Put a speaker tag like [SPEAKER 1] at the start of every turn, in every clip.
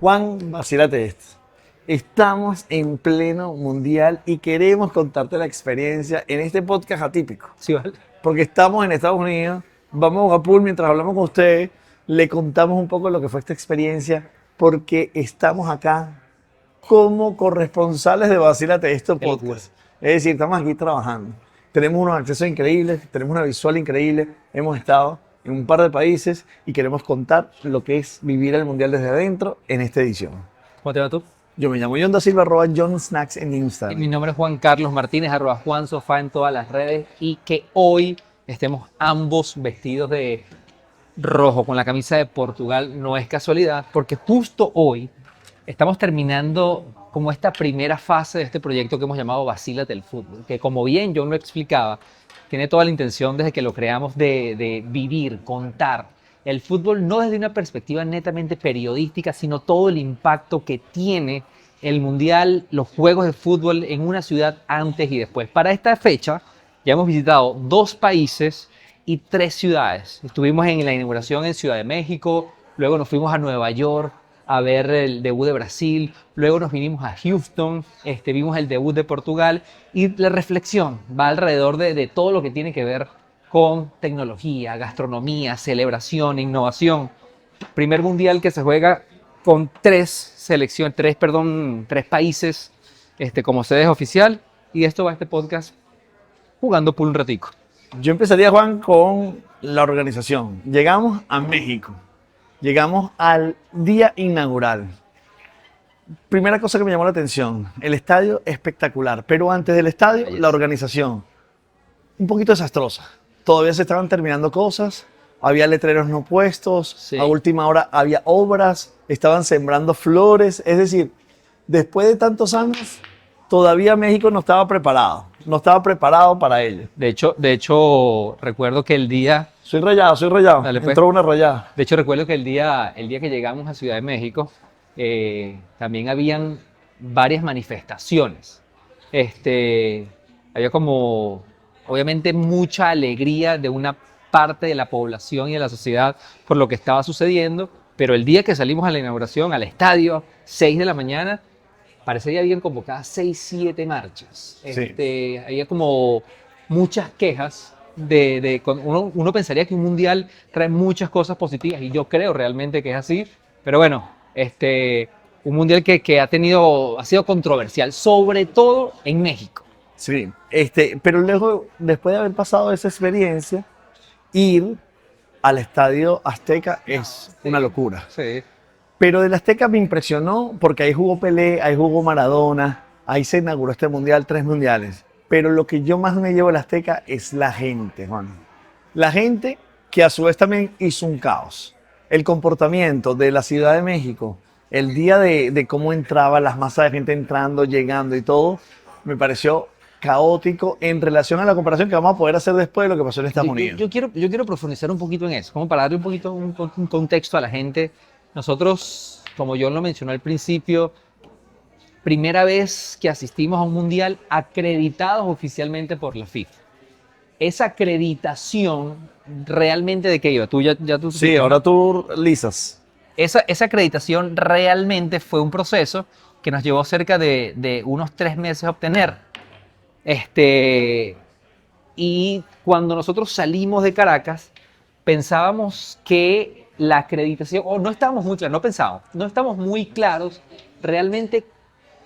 [SPEAKER 1] Juan, vacílate esto. Estamos en pleno mundial y queremos contarte la experiencia en este podcast atípico.
[SPEAKER 2] Sí, vale.
[SPEAKER 1] Porque estamos en Estados Unidos, vamos a pool mientras hablamos con ustedes, le contamos un poco lo que fue esta experiencia, porque estamos acá como corresponsales de Vacílate Esto
[SPEAKER 2] Qué locura.
[SPEAKER 1] Podcast. Es decir, estamos aquí trabajando. Tenemos unos accesos increíbles, tenemos una visual increíble, hemos estado en un par de países y queremos contar lo que es vivir el mundial desde adentro en esta edición.
[SPEAKER 2] ¿Cómo te va tú?
[SPEAKER 1] Yo me llamo John da Silva, @JohnSnacks en
[SPEAKER 2] Mi
[SPEAKER 1] Instagram.
[SPEAKER 2] nombre es Juan Carlos Martínez, @JuanSofá en todas las redes, y que hoy estemos ambos vestidos de rojo con la camisa de Portugal no es casualidad, porque justo hoy estamos terminando como esta primera fase de este proyecto que hemos llamado Vacílate el Fútbol, que como bien John lo explicaba, tiene toda la intención desde que lo creamos de vivir, contar el fútbol no desde una perspectiva netamente periodística, sino todo el impacto que tiene el Mundial, los juegos de fútbol en una ciudad antes y después. Para esta fecha ya hemos visitado 2 países y 3 ciudades. Estuvimos en la inauguración en Ciudad de México, luego nos fuimos a Nueva York a ver el debut de Brasil, luego nos vinimos a Houston, vimos el debut de Portugal, y la reflexión va alrededor de todo lo que tiene que ver con tecnología, gastronomía, celebración, innovación. Primer mundial que se juega con 3 países como sede oficial, y esto va a este podcast jugando pool un ratico.
[SPEAKER 1] Yo empezaría, Juan, con la organización. Llegamos a México. Llegamos al día inaugural. Primera cosa que me llamó la atención, el estadio espectacular, pero antes del estadio, la organización un poquito desastrosa. Todavía se estaban terminando cosas, había letreros no puestos,
[SPEAKER 2] Sí.
[SPEAKER 1] a última hora había obras, estaban sembrando flores, es decir, después de tantos años, todavía México no estaba preparado para ello.
[SPEAKER 2] De hecho, recuerdo que el día
[SPEAKER 1] Soy rayado,
[SPEAKER 2] Dale, pues.
[SPEAKER 1] entró una rayada.
[SPEAKER 2] De hecho, recuerdo que el día que llegamos a Ciudad de México, también habían varias manifestaciones. Había como, obviamente, mucha alegría de una parte de la población y de la sociedad por lo que estaba sucediendo, pero el día que salimos a la inauguración, al estadio, 6 de la mañana, parecería habían convocadas 6, 7 marchas.
[SPEAKER 1] Sí.
[SPEAKER 2] Había como muchas quejas uno pensaría que un mundial trae muchas cosas positivas, y yo creo realmente que es así, pero bueno, un mundial que ha sido controversial, sobre todo en México.
[SPEAKER 1] Sí, pero luego, después de haber pasado esa experiencia, ir al Estadio Azteca es una locura.
[SPEAKER 2] Sí.
[SPEAKER 1] Pero del Azteca me impresionó porque ahí jugó Pelé, ahí jugó Maradona, ahí se inauguró este mundial, 3 mundiales. Pero lo que yo más me llevo del Azteca es la gente, Juan. La gente que a su vez también hizo un caos. El comportamiento de la Ciudad de México, el día de cómo entraba, las masas de gente entrando, llegando y todo, me pareció caótico en relación a la comparación que vamos a poder hacer después de lo que pasó en Estados Unidos.
[SPEAKER 2] Yo quiero profundizar un poquito en eso, como para darle un poquito un contexto a la gente. Nosotros, como yo lo mencioné al principio, primera vez que asistimos a un mundial acreditados oficialmente por la FIFA. Esa acreditación, ¿realmente de qué iba? Tú
[SPEAKER 1] Sí, ahora tú lisas.
[SPEAKER 2] Esa acreditación realmente fue un proceso que nos llevó cerca de unos 3 meses a obtener. Y cuando nosotros salimos de Caracas, pensábamos que la acreditación, o no estábamos muy claros, no estamos muy claros realmente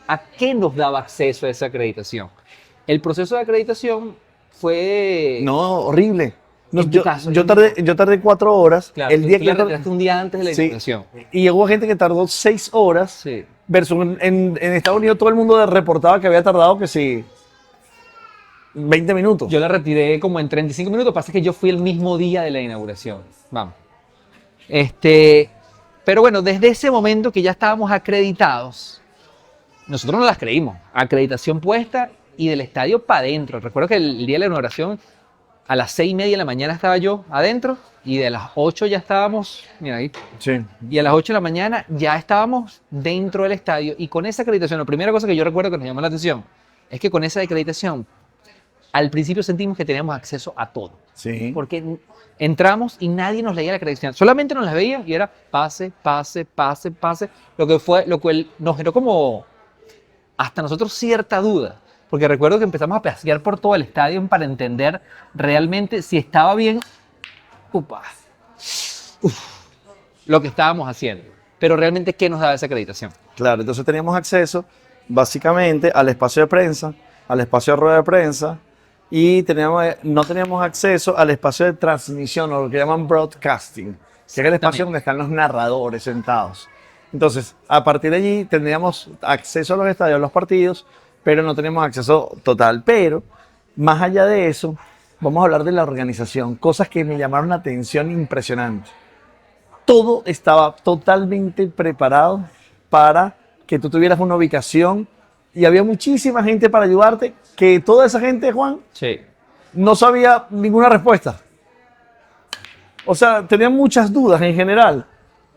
[SPEAKER 2] a qué nos daba acceso a esa acreditación. El proceso de acreditación fue...
[SPEAKER 1] No, horrible. No,
[SPEAKER 2] En tu caso,
[SPEAKER 1] yo tardé 4 horas.
[SPEAKER 2] Claro,
[SPEAKER 1] El
[SPEAKER 2] tú
[SPEAKER 1] día
[SPEAKER 2] la
[SPEAKER 1] que
[SPEAKER 2] retiraste un día antes de la
[SPEAKER 1] Sí.
[SPEAKER 2] inauguración.
[SPEAKER 1] Y hubo gente que tardó 6 horas.
[SPEAKER 2] Sí.
[SPEAKER 1] Versus en Estados Unidos todo el mundo reportaba que había tardado que sí 20 minutos.
[SPEAKER 2] Yo la retiré como en 35 minutos, pasa que yo fui el mismo día de la inauguración. Vamos. Pero bueno, desde ese momento que ya estábamos acreditados, nosotros no las creímos. Acreditación puesta y del estadio para adentro. Recuerdo que el día de la inauguración, a las 6:30 de la mañana estaba yo adentro, y de las 8 ya estábamos, mira ahí,
[SPEAKER 1] Sí.
[SPEAKER 2] y a las 8 de la mañana ya estábamos dentro del estadio. Y con esa acreditación, la primera cosa que yo recuerdo que nos llamó la atención es que con esa acreditación, al principio sentimos que teníamos acceso a todo.
[SPEAKER 1] Sí.
[SPEAKER 2] Porque entramos y nadie nos leía la credencial. Solamente nos la veía y era pase, pase, pase, pase. Lo cual nos generó como hasta nosotros cierta duda. Porque recuerdo que empezamos a pasear por todo el estadio para entender realmente si estaba bien upa, lo que estábamos haciendo. Pero realmente, ¿qué nos daba esa acreditación?
[SPEAKER 1] Claro, entonces teníamos acceso básicamente al espacio de prensa, al espacio de rueda de prensa y no teníamos acceso al espacio de transmisión o lo que llaman broadcasting, que es el espacio donde están los narradores sentados. Entonces, a partir de allí tendríamos acceso a los estadios, a los partidos, pero no teníamos acceso total. Pero, más allá de eso, vamos a hablar de la organización, cosas que me llamaron la atención impresionante. Todo estaba totalmente preparado para que tú tuvieras una ubicación y había muchísima gente para ayudarte, que toda esa gente, Juan,
[SPEAKER 2] Sí.
[SPEAKER 1] no sabía ninguna respuesta. O sea, tenían muchas dudas en general.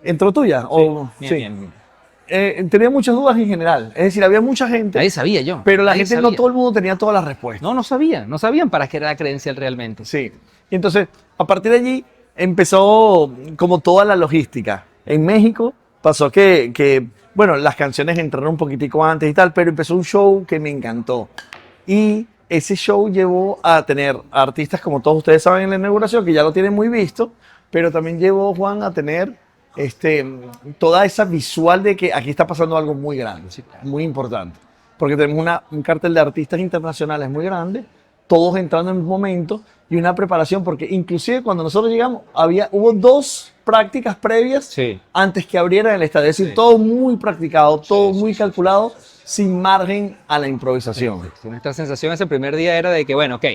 [SPEAKER 1] ¿Entró tuya? Tenía muchas dudas en general. Es decir, había mucha gente,
[SPEAKER 2] Nadie sabía yo.
[SPEAKER 1] pero la
[SPEAKER 2] Nadie
[SPEAKER 1] gente, no
[SPEAKER 2] sabía.
[SPEAKER 1] todo el mundo tenía todas las respuestas.
[SPEAKER 2] No sabían para qué era la credencial realmente.
[SPEAKER 1] Sí. Y entonces, a partir de allí, empezó como toda la logística. En México pasó bueno, las canciones entraron un poquitico antes y tal, pero empezó un show que me encantó. Y ese show llevó a tener artistas, como todos ustedes saben en la inauguración, que ya lo tienen muy visto, pero también llevó, Juan, a tener toda esa visual de que aquí está pasando algo muy grande,
[SPEAKER 2] Sí, claro.
[SPEAKER 1] muy importante. Porque tenemos un cartel de artistas internacionales muy grande, todos entrando en un momento y una preparación, porque inclusive cuando nosotros llegamos hubo 2 prácticas previas
[SPEAKER 2] Sí.
[SPEAKER 1] antes que abrieran el estadio. Es decir,
[SPEAKER 2] Sí.
[SPEAKER 1] todo muy practicado, todo muy
[SPEAKER 2] sí.
[SPEAKER 1] calculado, sin margen a la improvisación.
[SPEAKER 2] Sí, nuestra sensación ese primer día era de que, bueno, ok,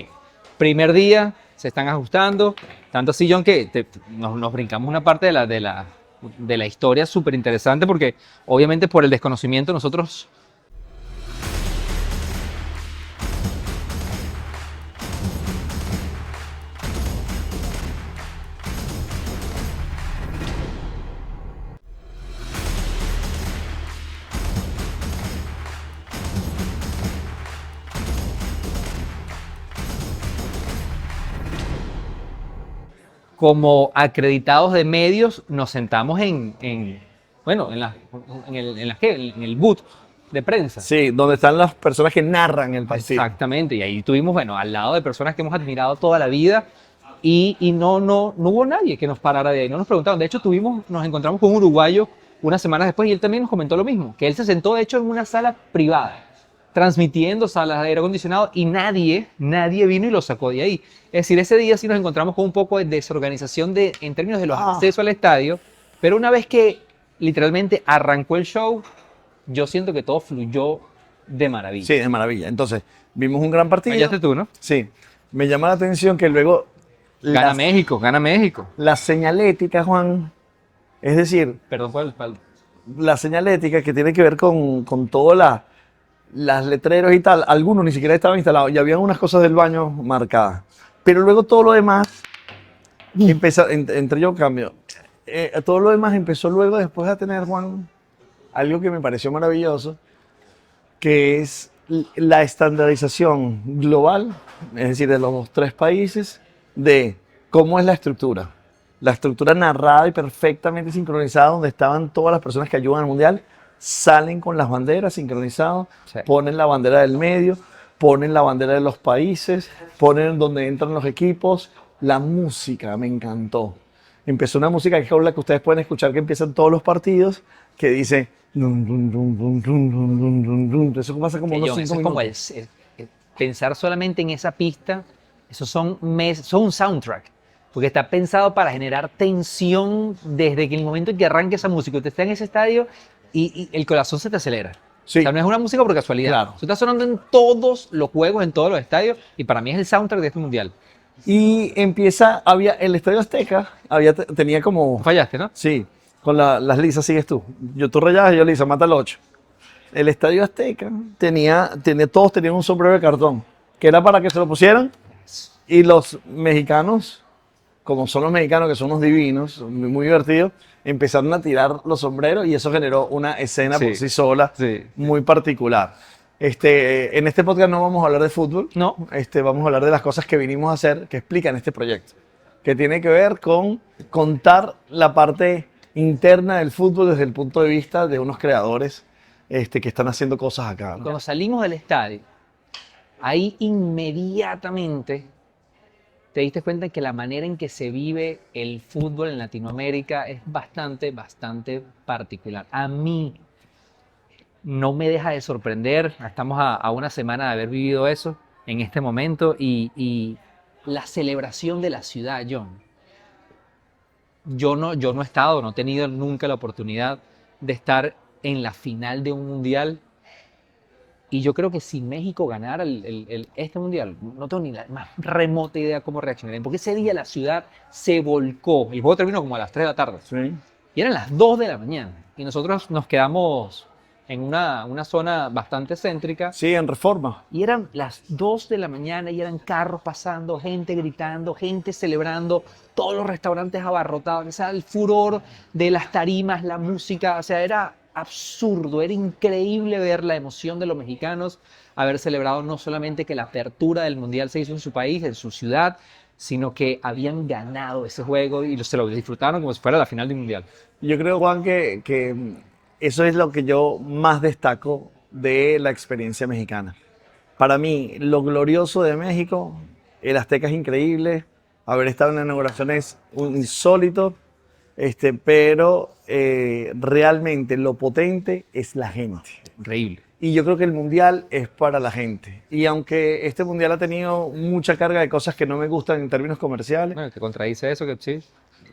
[SPEAKER 2] primer día se están ajustando, tanto así, John, que nos brincamos una parte de la historia súper interesante porque obviamente por el desconocimiento nosotros... Como acreditados de medios, nos sentamos bueno, en el booth de prensa.
[SPEAKER 1] Sí, donde están las personas que narran el partido.
[SPEAKER 2] Exactamente, y ahí estuvimos, bueno, al lado de personas que hemos admirado toda la vida y no hubo nadie que nos parara de ahí, no nos preguntaron. De hecho, nos encontramos con un uruguayo unas semanas después y él también nos comentó lo mismo, que él se sentó, de hecho, en una sala privada, transmitiendo salas de aire acondicionado y nadie vino y lo sacó de ahí. Es decir, ese día sí nos encontramos con un poco de desorganización en términos de los accesos al estadio, pero una vez que literalmente arrancó el show, yo siento que todo fluyó de maravilla.
[SPEAKER 1] Sí, de maravilla. Entonces, vimos un gran partido.
[SPEAKER 2] Fallaste tú, ¿no?
[SPEAKER 1] Sí. Me llama la atención que luego
[SPEAKER 2] Gana México.
[SPEAKER 1] la señalética, Juan, es decir,
[SPEAKER 2] Perdón por el espalda.
[SPEAKER 1] la señalética que tiene que ver con todas las letreros y tal, algunos ni siquiera estaban instalados y habían unas cosas del baño marcadas. Pero luego todo lo demás, entre yo cambio, todo lo demás empezó luego después a tener, Juan, algo que me pareció maravilloso, que es la estandarización global, es decir, de los 3 países, de cómo es la estructura. La estructura narrada y perfectamente sincronizada, donde estaban todas las personas que ayudan al Mundial, salen con las banderas sincronizadas,
[SPEAKER 2] Sí.
[SPEAKER 1] ponen la bandera del medio, ponen la bandera de los países, ponen donde entran los equipos. La música me encantó. Empezó una música que es la que ustedes pueden escuchar que empiezan todos los partidos, que dice... Dun, dun, dun, dun, dun, dun, dun, dun, dun. Eso pasa como unos
[SPEAKER 2] John,
[SPEAKER 1] 5
[SPEAKER 2] eso es como
[SPEAKER 1] minutos.
[SPEAKER 2] pensar solamente en esa pista, eso son un soundtrack, porque está pensado para generar tensión desde que el momento en que arranque esa música. Usted está en ese estadio y el corazón se te acelera.
[SPEAKER 1] Sí.
[SPEAKER 2] O sea, no es una música por casualidad.
[SPEAKER 1] Claro.
[SPEAKER 2] Eso está sonando en todos los juegos, en todos los estadios, y para mí es el soundtrack de este mundial.
[SPEAKER 1] Y el Estadio Azteca tenía como...
[SPEAKER 2] Fallaste, ¿no?
[SPEAKER 1] Sí, con las lisas sigues tú. Tú rayas y yo lisa, mata el 8. El Estadio Azteca todos tenían un sombrero de cartón, que era para que se lo pusieran. Y los mexicanos, como son los mexicanos, que son unos divinos, muy, muy divertidos, empezaron a tirar los sombreros y eso generó una escena
[SPEAKER 2] Sí,
[SPEAKER 1] por sí sola
[SPEAKER 2] sí.
[SPEAKER 1] muy particular. En este podcast no vamos a hablar de fútbol,
[SPEAKER 2] No,
[SPEAKER 1] vamos a hablar de las cosas que vinimos a hacer, que explican este proyecto, que tiene que ver con contar la parte interna del fútbol desde el punto de vista de unos creadores que están haciendo cosas acá, ¿no?
[SPEAKER 2] cuando salimos del estadio, ahí inmediatamente te diste cuenta que la manera en que se vive el fútbol en Latinoamérica es bastante particular. A mí no me deja de sorprender. Estamos a una semana de haber vivido eso en este momento y la celebración de la ciudad, John. Yo no he estado, no he tenido nunca la oportunidad de estar en la final de un mundial. Y yo creo que si México ganara este mundial, no tengo ni la más remota idea cómo reaccionarían. Porque ese día la ciudad se volcó. El juego terminó como a las 3 de la tarde.
[SPEAKER 1] Sí.
[SPEAKER 2] Y eran las 2 de la mañana. Y nosotros nos quedamos en una zona bastante céntrica.
[SPEAKER 1] Sí, en Reforma.
[SPEAKER 2] Y eran las 2 de la mañana y eran carros pasando, gente gritando, gente celebrando, todos los restaurantes abarrotados. O sea, el furor de las tarimas, la música, o sea, era absurdo, era increíble ver la emoción de los mexicanos, haber celebrado no solamente que la apertura del Mundial se hizo en su país, en su ciudad, sino que habían ganado ese juego y se lo disfrutaron como si fuera la final del Mundial.
[SPEAKER 1] Yo creo, Juan, que eso es lo que yo más destaco de la experiencia mexicana. Para mí, lo glorioso de México, el Azteca es increíble, haber estado en la inauguración es un insólito, pero realmente lo potente es la gente.
[SPEAKER 2] Increíble.
[SPEAKER 1] Y yo creo que el Mundial es para la gente. Y aunque este Mundial ha tenido mucha carga de cosas que no me gustan en términos comerciales,
[SPEAKER 2] Bueno, que contradice eso, que sí.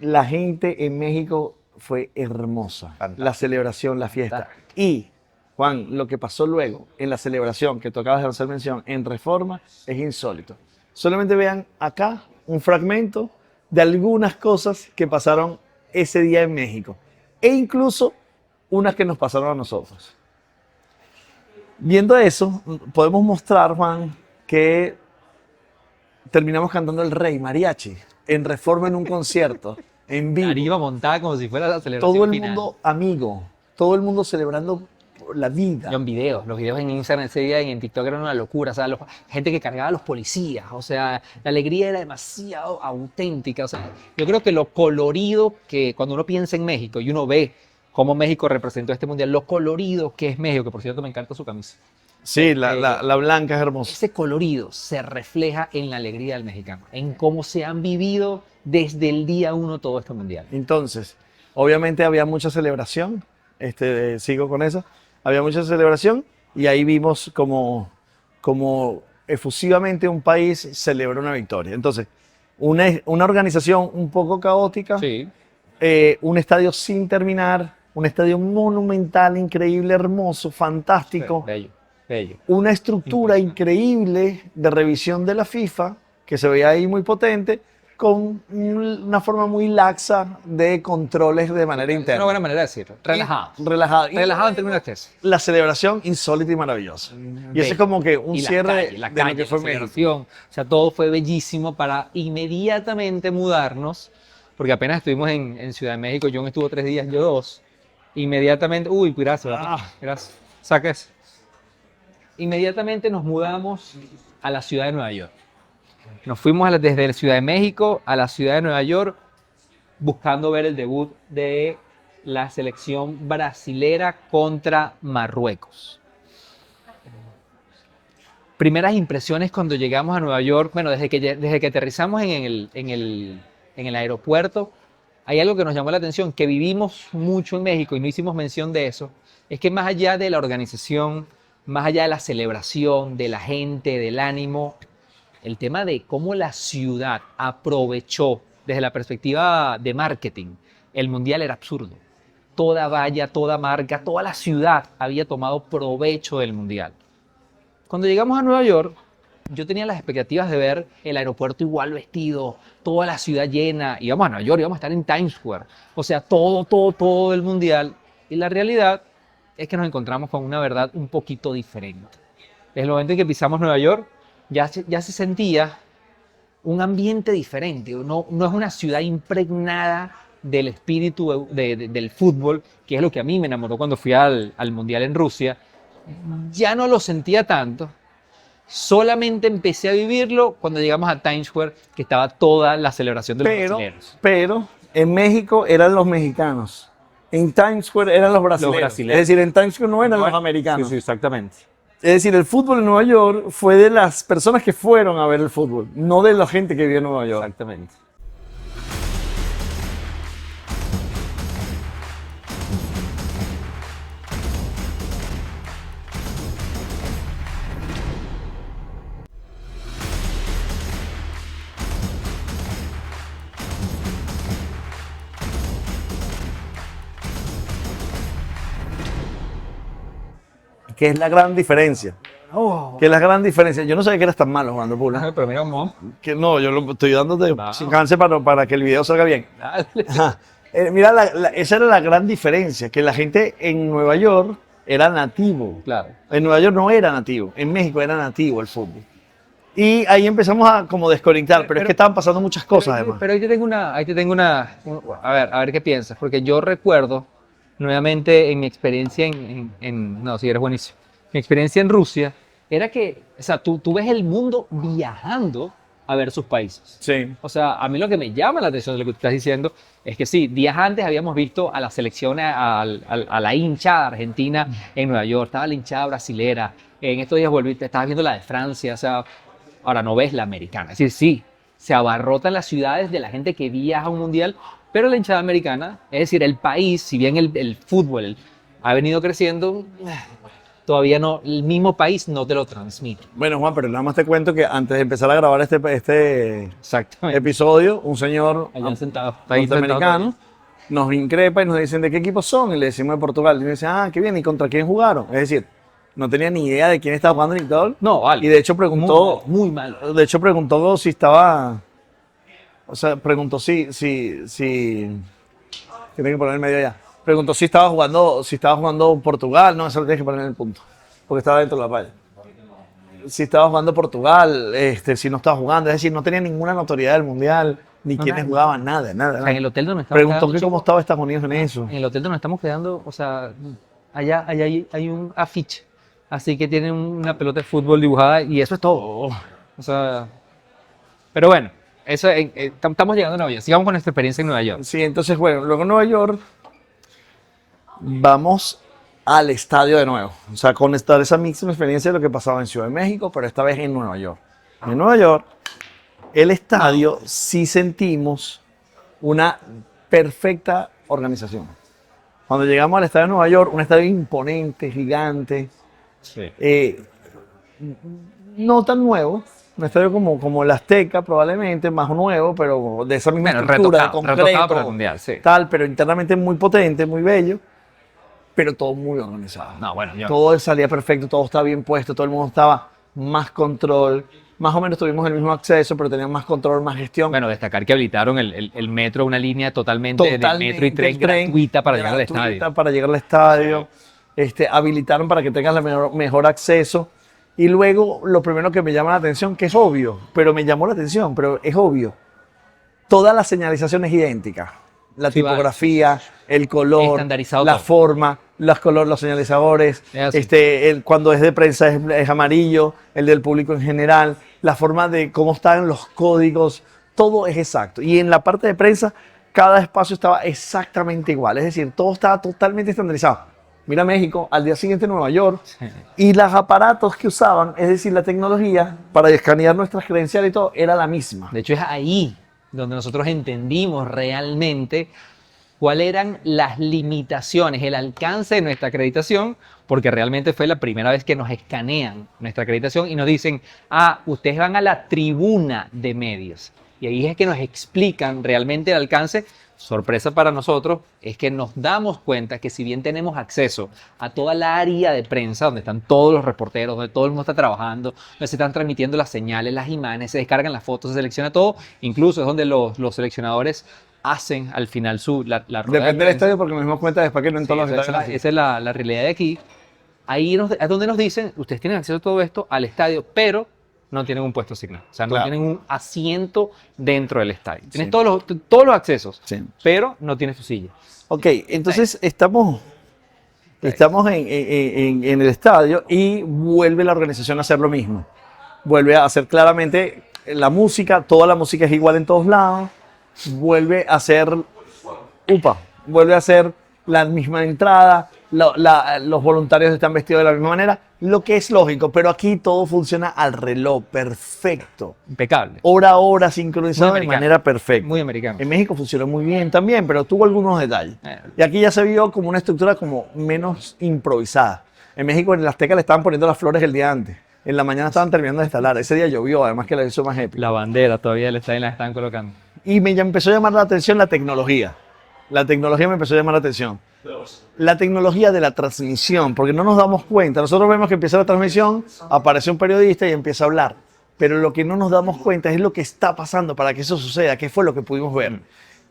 [SPEAKER 1] la gente en México fue hermosa.
[SPEAKER 2] Fantástico.
[SPEAKER 1] La celebración, la fiesta.
[SPEAKER 2] Fantástico.
[SPEAKER 1] Y, Juan, lo que pasó luego en la celebración que tú acabas de hacer mención en Reforma es insólito. Solamente vean acá un fragmento de algunas cosas que pasaron ese día en México. E incluso unas que nos pasaron a nosotros. Viendo eso, podemos mostrar, Juan, que terminamos cantando El Rey Mariachi en Reforma en un concierto, en vivo.
[SPEAKER 2] Arriba montada como si fuera la celebración
[SPEAKER 1] Todo el
[SPEAKER 2] final.
[SPEAKER 1] mundo amigo, todo el mundo celebrando la vida.
[SPEAKER 2] Los videos en Instagram ese día y en TikTok eran una locura, o sea, gente que cargaba a los policías, o sea, la alegría era demasiado auténtica, o sea, yo creo que lo colorido que cuando uno piensa en México y uno ve cómo México representó este mundial, lo colorido que es México, que por cierto me encanta su camisa,
[SPEAKER 1] Sí, la blanca es hermosa.
[SPEAKER 2] ese colorido se refleja en la alegría del mexicano, en cómo se han vivido desde el día uno todo este mundial.
[SPEAKER 1] Entonces, obviamente había mucha celebración, sigo con eso, había mucha celebración y ahí vimos como efusivamente un país celebra una victoria. Entonces, una organización un poco caótica,
[SPEAKER 2] Sí.
[SPEAKER 1] un estadio sin terminar, un estadio monumental, increíble, hermoso, fantástico,
[SPEAKER 2] Bello, bello.
[SPEAKER 1] una estructura increíble de revisión de la FIFA, que se veía ahí muy potente, con una forma muy laxa de controles de manera
[SPEAKER 2] Es una
[SPEAKER 1] interna.
[SPEAKER 2] buena manera de decirlo, relajado.
[SPEAKER 1] Relajado. Y
[SPEAKER 2] Relajado en términos de exceso.
[SPEAKER 1] la celebración insólita y maravillosa. Y ese es como que un
[SPEAKER 2] Y la
[SPEAKER 1] cierre
[SPEAKER 2] calle, la
[SPEAKER 1] de
[SPEAKER 2] calle,
[SPEAKER 1] lo que
[SPEAKER 2] la
[SPEAKER 1] fue México.
[SPEAKER 2] celebración. O sea, todo fue bellísimo para inmediatamente mudarnos, porque apenas estuvimos en Ciudad de México, John estuvo 3 días, yo 2. Inmediatamente, uy, gracias, gracias, saca eso. Inmediatamente nos mudamos a la ciudad de Nueva York. Nos fuimos desde la Ciudad de México a la ciudad de Nueva York buscando ver el debut de la selección brasilera contra Marruecos. Primeras impresiones cuando llegamos a Nueva York, bueno, desde que aterrizamos en el aeropuerto, hay algo que nos llamó la atención, que vivimos mucho en México y no hicimos mención de eso, es que más allá de la organización, más allá de la celebración, de la gente, del ánimo, el tema de cómo la ciudad aprovechó desde la perspectiva de marketing el mundial era absurdo. Toda valla, toda marca, toda la ciudad había tomado provecho del mundial. Cuando llegamos a Nueva York, yo tenía las expectativas de ver el aeropuerto igual vestido, toda la ciudad llena. Íbamos a Nueva York, íbamos a estar en Times Square. O sea, todo el mundial. Y la realidad es que nos encontramos con una verdad un poquito diferente. Desde el momento en que pisamos Nueva York, ya se sentía un ambiente diferente. No es una ciudad impregnada del espíritu del fútbol, que es lo que a mí me enamoró cuando fui al Mundial en Rusia. ya no lo sentía tanto. Solamente empecé a vivirlo cuando llegamos a Times Square, que estaba toda la celebración de los brasileños.
[SPEAKER 1] Pero en México eran los mexicanos. En Times Square eran los brasileños. Es decir, en Times Square no eran los americanos.
[SPEAKER 2] Sí, exactamente.
[SPEAKER 1] Es decir, el fútbol en Nueva York fue de las personas que fueron a ver el fútbol, no de la gente que vive en Nueva York.
[SPEAKER 2] Exactamente.
[SPEAKER 1] Que es la gran diferencia. Que es la gran diferencia. Yo no sabía que eras tan malo jugando pula.
[SPEAKER 2] Pero mira cómo.
[SPEAKER 1] Que no, yo lo estoy dándote
[SPEAKER 2] Wow.
[SPEAKER 1] sin chance para que el video salga bien.
[SPEAKER 2] Dale.
[SPEAKER 1] Ajá. Mira, esa era la gran diferencia, que la gente en Nueva York era nativo.
[SPEAKER 2] Claro.
[SPEAKER 1] En Nueva York no era nativo, en México era nativo el fútbol. Y ahí empezamos a como desconectar, pero es que estaban pasando muchas cosas además.
[SPEAKER 2] Pero ahí te tengo una, a ver qué piensas, porque yo recuerdo nuevamente en mi experiencia no, sí, eres buenísimo. Mi experiencia en Rusia era que, o sea, tú ves el mundo viajando a ver sus países.
[SPEAKER 1] Sí.
[SPEAKER 2] O sea, a mí lo que me llama la atención de lo que tú estás diciendo es que sí, días antes habíamos visto a la selección, a la hinchada argentina en Nueva York, estaba la hinchada brasilera, en estos días volviste, estabas viendo la de Francia, o sea, ahora no ves la americana. Es decir, sí, se abarrotan las ciudades de la gente que viaja a un mundial, pero la hinchada americana, es decir, el país, si bien el fútbol ha venido creciendo, todavía no, el mismo país no te lo transmite.
[SPEAKER 1] Bueno, Juan, pero nada más te cuento que antes de empezar a grabar este
[SPEAKER 2] Exactamente.
[SPEAKER 1] episodio, un señor
[SPEAKER 2] Allá sentado, está ahí
[SPEAKER 1] norteamericano nos increpa y nos dicen de qué equipo son, y le decimos de Portugal. Y me dice, ah, qué bien, ¿y contra quién jugaron? Es decir, no tenía ni idea de quién estaba jugando ni todo.
[SPEAKER 2] No, vale.
[SPEAKER 1] Y de hecho preguntó,
[SPEAKER 2] muy mal.
[SPEAKER 1] de hecho preguntó si estaba, o sea, preguntó si, tiene que poner el medio allá. Preguntó si estaba jugando Portugal, no, eso lo tienes que poner en el punto, porque estaba dentro de la valla. Si estaba jugando Portugal, si no estaba jugando, es decir, no tenía ninguna notoriedad del mundial, ni
[SPEAKER 2] No,
[SPEAKER 1] quiénes
[SPEAKER 2] nada.
[SPEAKER 1] jugaban, nada.
[SPEAKER 2] O sea, en el hotel donde estamos
[SPEAKER 1] Preguntó
[SPEAKER 2] quedando,
[SPEAKER 1] que cómo estaba Estados Unidos en eso.
[SPEAKER 2] en el hotel donde estamos quedando, o sea, allá hay un afiche, así que tiene una pelota de fútbol dibujada y eso es todo. O sea, pero bueno, eso estamos llegando a Nueva York. Sigamos con nuestra experiencia en Nueva York.
[SPEAKER 1] Sí, entonces, bueno, luego en Nueva York vamos al estadio de nuevo. O sea, con esa misma experiencia de lo que pasaba en Ciudad de México, pero esta vez en Nueva York. En Nueva York, el estadio sí sentimos una perfecta organización. Cuando llegamos al estadio de Nueva York, un estadio imponente, gigante,
[SPEAKER 2] Sí.
[SPEAKER 1] no tan nuevo, un estadio como el Azteca probablemente, más nuevo, pero de esa misma
[SPEAKER 2] Bueno,
[SPEAKER 1] estructura, de
[SPEAKER 2] retocado
[SPEAKER 1] concreto,
[SPEAKER 2] para el mundial, sí.
[SPEAKER 1] tal, pero internamente muy potente, muy bello, pero todo muy organizado.
[SPEAKER 2] No, bueno, yo.
[SPEAKER 1] Todo salía perfecto, todo estaba bien puesto, todo el mundo estaba más control, más o menos tuvimos el mismo acceso, pero teníamos más control, más gestión.
[SPEAKER 2] Bueno, destcar que habilitaron el metro, una línea totalmente de metro y tren
[SPEAKER 1] el tren
[SPEAKER 2] gratuita para llegar al
[SPEAKER 1] gratuita
[SPEAKER 2] estadio.
[SPEAKER 1] para llegar al estadio. Habilitaron para que tengas el mejor acceso. Y luego, lo primero que me llama la atención, que es obvio, pero me llamó la atención, pero es obvio. Toda la señalización es idéntica. La
[SPEAKER 2] Sí, vale.
[SPEAKER 1] tipografía, el color,
[SPEAKER 2] Estandarizado
[SPEAKER 1] la
[SPEAKER 2] todo.
[SPEAKER 1] forma, los señalizadores.
[SPEAKER 2] Es así.
[SPEAKER 1] Cuando es de prensa es amarillo, el del público en general, la forma de cómo están los códigos, todo es exacto. Y en la parte de prensa, cada espacio estaba exactamente igual. Es decir, todo estaba totalmente estandarizado. Mira México, al día siguiente Nueva York, y los aparatos que usaban, es decir, la tecnología para escanear nuestras credenciales y todo, era la misma.
[SPEAKER 2] De hecho, es ahí donde nosotros entendimos realmente cuáles eran las limitaciones, el alcance de nuestra acreditación, porque realmente fue la primera vez que nos escanean nuestra acreditación y nos dicen, ah, ustedes van a la tribuna de medios. Y ahí es que nos explican realmente el alcance. Sorpresa para nosotros es que nos damos cuenta que si bien tenemos acceso a toda la área de prensa, donde están todos los reporteros, donde todo el mundo está trabajando, donde se están transmitiendo las señales, las imágenes, se descargan las fotos, se selecciona todo, incluso es donde los seleccionadores hacen al final la rueda de
[SPEAKER 1] Depende del
[SPEAKER 2] prensa.
[SPEAKER 1] estadio porque nos dimos cuenta después que no en todos
[SPEAKER 2] Sí,
[SPEAKER 1] los
[SPEAKER 2] esa
[SPEAKER 1] estadios.
[SPEAKER 2] es la realidad de aquí. Ahí es donde nos dicen, ustedes tienen acceso a todo esto al estadio, pero no tienen un puesto asignado. O sea, no
[SPEAKER 1] Claro.
[SPEAKER 2] tienen un asiento dentro del estadio. Tienes
[SPEAKER 1] Sí.
[SPEAKER 2] todos los accesos,
[SPEAKER 1] Sí.
[SPEAKER 2] pero no tienes tu silla.
[SPEAKER 1] Ok, entonces estamos Estamos en el estadio y vuelve la organización a hacer lo mismo. Vuelve a hacer claramente la música, toda la música es igual en todos lados. Vuelve a hacer, vuelve a hacer la misma entrada. Los voluntarios están vestidos de la misma manera, lo que es lógico, pero aquí todo funciona al reloj, perfecto.
[SPEAKER 2] Impecable.
[SPEAKER 1] Hora a hora, sincronizado
[SPEAKER 2] Muy
[SPEAKER 1] de
[SPEAKER 2] americano.
[SPEAKER 1] manera perfecta.
[SPEAKER 2] Muy americano.
[SPEAKER 1] En México funcionó muy bien también, pero tuvo algunos detalles. Y aquí ya se vio como una estructura como menos improvisada. En México, en el Azteca le estaban poniendo las flores el día antes. En la mañana estaban terminando de instalar. Ese día llovió, además que la hizo más épico.
[SPEAKER 2] La bandera todavía la están colocando.
[SPEAKER 1] Y ya empezó a llamar la atención la tecnología. La tecnología me empezó a llamar la atención. La tecnología de la transmisión, porque no nos damos cuenta. Nosotros vemos que empieza la transmisión, aparece un periodista y empieza a hablar. Pero lo que no nos damos cuenta es lo que está pasando para que eso suceda. ¿Qué fue lo que pudimos ver?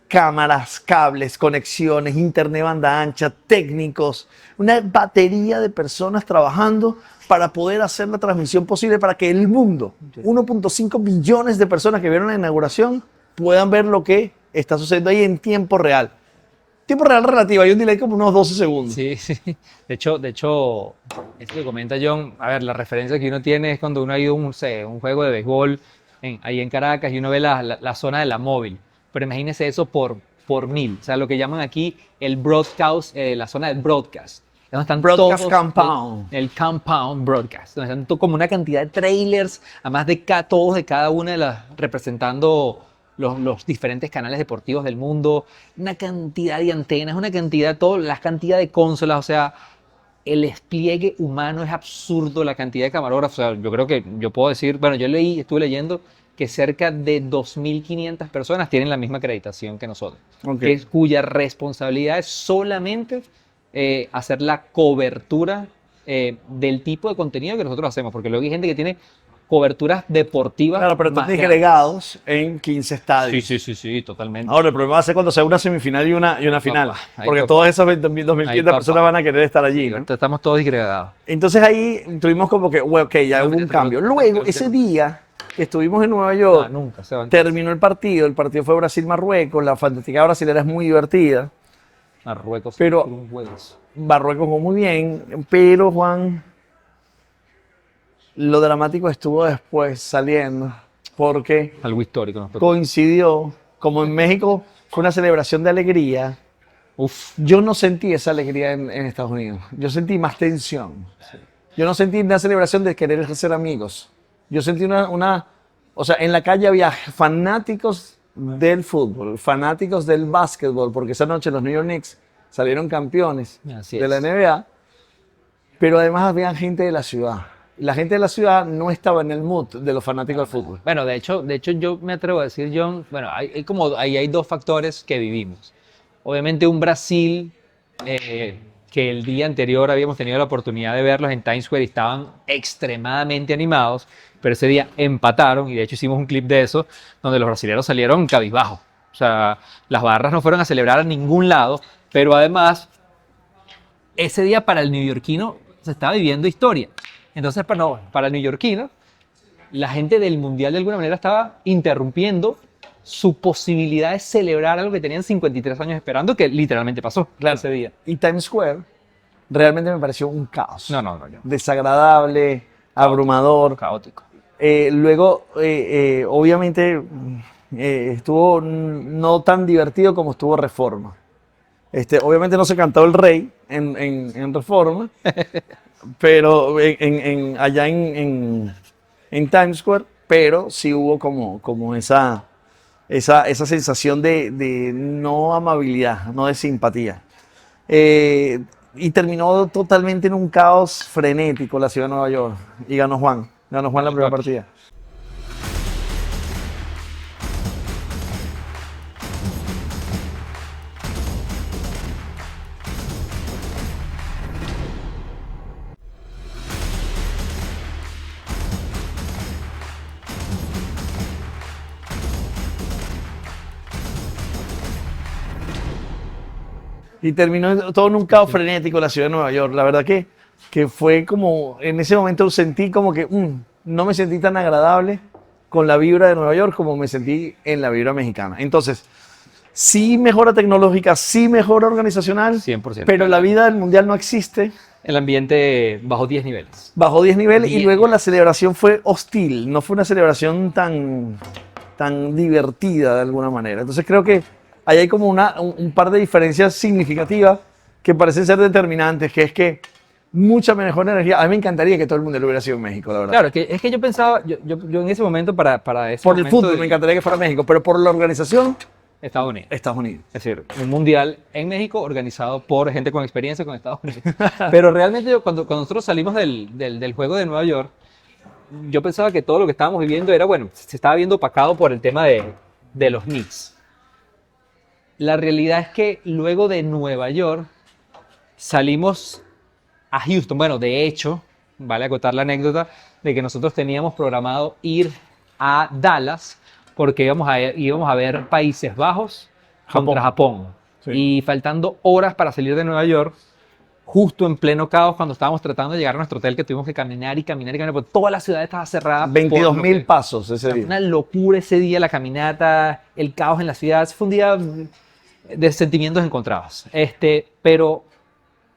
[SPEAKER 1] Cámaras, cables, conexiones, internet banda ancha, técnicos, una batería de personas trabajando para poder hacer la transmisión posible para que el mundo, 1.5 billones de personas que vieron la inauguración, puedan ver lo que está sucediendo ahí en tiempo real. Tiempo real relativo, hay un delay como unos 12 segundos.
[SPEAKER 2] Sí, sí. De hecho, esto que comenta John, a ver, la referencia que uno tiene es cuando uno ha ido a un juego de béisbol ahí en Caracas y uno ve la zona de la móvil. Pero imagínese eso por 1000. O sea, lo que llaman aquí el broadcast, la zona del broadcast. Donde están
[SPEAKER 1] Broadcast
[SPEAKER 2] todos,
[SPEAKER 1] compound.
[SPEAKER 2] El compound broadcast. Donde están como una cantidad de trailers, además de todos de cada una de las representando los diferentes canales deportivos del mundo, una cantidad de antenas, una cantidad, la cantidad de consolas, o sea, el despliegue humano es absurdo, la cantidad de camarógrafos, o sea, yo creo que yo puedo decir, bueno, estuve leyendo que cerca de 2.500 personas tienen la misma acreditación que nosotros, cuya responsabilidad es solamente hacer la cobertura del tipo de contenido que nosotros hacemos, porque luego hay gente que tiene coberturas deportivas.
[SPEAKER 1] Claro, pero están disgregados en 15 estadios.
[SPEAKER 2] Sí, totalmente.
[SPEAKER 1] Ahora, el problema va a ser cuando sea una semifinal y una final.
[SPEAKER 2] Papá,
[SPEAKER 1] porque
[SPEAKER 2] papá.
[SPEAKER 1] todas esas 2.500 personas van a querer estar allí, ¿no?
[SPEAKER 2] Estamos todos disgregados.
[SPEAKER 1] Entonces ahí tuvimos como que, ok, ya hubo un cambio. Luego, ese día que estuvimos en Nueva York, terminó el partido fue Brasil-Marruecos, la fanaticada brasilera es muy divertida.
[SPEAKER 2] Marruecos.
[SPEAKER 1] Pero Marruecos jugó muy bien, pero Juan, lo dramático estuvo después saliendo, porque
[SPEAKER 2] algo histórico.
[SPEAKER 1] Coincidió, como en México fue una celebración de alegría, yo no sentí esa alegría en Estados Unidos, yo sentí más tensión. Yo no sentí una celebración de querer ser amigos. Yo sentí o sea, en la calle había fanáticos del fútbol, fanáticos del básquetbol, porque esa noche los New York Knicks salieron campeones de la NBA, pero además había gente de la ciudad. La gente de la ciudad no estaba en el mood de los fanáticos del fútbol.
[SPEAKER 2] Bueno, de hecho yo me atrevo a decir, John, bueno, hay dos factores que vivimos. Obviamente un Brasil que el día anterior habíamos tenido la oportunidad de verlos en Times Square y estaban extremadamente animados, pero ese día empataron y de hecho hicimos un clip de eso donde los brasileños salieron cabizbajos. O sea, las barras no fueron a celebrar a ningún lado, pero además ese día para el neoyorquino se estaba viviendo historia. Entonces, para el neoyorquino, la gente del Mundial de alguna manera estaba interrumpiendo su posibilidad de celebrar algo que tenían 53 años esperando, que literalmente pasó ese día.
[SPEAKER 1] Y Times Square realmente me pareció un caos.
[SPEAKER 2] No.
[SPEAKER 1] Desagradable, abrumador.
[SPEAKER 2] Caótico.
[SPEAKER 1] Luego, obviamente, estuvo no tan divertido como estuvo Reforma. Obviamente no se cantó el Rey en Reforma, pero allá en Times Square, pero sí hubo como esa sensación de no amabilidad, no de simpatía. Y terminó totalmente en un caos frenético la ciudad de Nueva York. Y ganó Juan la primera partida. Y terminó todo en un caos frenético la ciudad de Nueva York. La verdad que fue como, en ese momento sentí como que no me sentí tan agradable con la vibra de Nueva York como me sentí en la vibra mexicana. Entonces, Sí mejora tecnológica, sí mejora organizacional,
[SPEAKER 2] 100%.
[SPEAKER 1] pero la vida del mundial no existe.
[SPEAKER 2] El ambiente bajó 10 niveles.
[SPEAKER 1] Bajó 10 niveles y
[SPEAKER 2] 10
[SPEAKER 1] luego la
[SPEAKER 2] niveles.
[SPEAKER 1] celebración fue hostil, no fue una celebración tan divertida de alguna manera. Entonces creo que ahí hay como un par de diferencias significativas que parecen ser determinantes, que es que mucha mejor energía. A mí me encantaría que todo el mundo lo hubiera sido en México, la verdad.
[SPEAKER 2] Claro, es que yo pensaba, yo en ese momento, para ese
[SPEAKER 1] Por el
[SPEAKER 2] momento
[SPEAKER 1] fútbol me encantaría que fuera México, pero por la organización,
[SPEAKER 2] Estados Unidos.
[SPEAKER 1] Estados Unidos.
[SPEAKER 2] Es decir, un mundial en México organizado por gente con experiencia con Estados Unidos. Pero realmente cuando nosotros salimos del juego de Nueva York, yo pensaba que todo lo que estábamos viviendo era, bueno, se estaba viendo opacado por el tema de los Knicks. La realidad es que luego de Nueva York salimos a Houston. Bueno, de hecho, vale acotar la anécdota de que nosotros teníamos programado ir a Dallas porque íbamos a ver Países Bajos contra Japón.
[SPEAKER 1] Sí.
[SPEAKER 2] Y faltando horas para salir de Nueva York, justo en pleno caos, cuando estábamos tratando de llegar a nuestro hotel, que tuvimos que caminar y caminar y caminar, porque toda la ciudad estaba cerrada.
[SPEAKER 1] 22.000 pasos ese día.
[SPEAKER 2] Una locura ese día, la caminata, el caos en la ciudad. Fue un día de sentimientos encontrados. Pero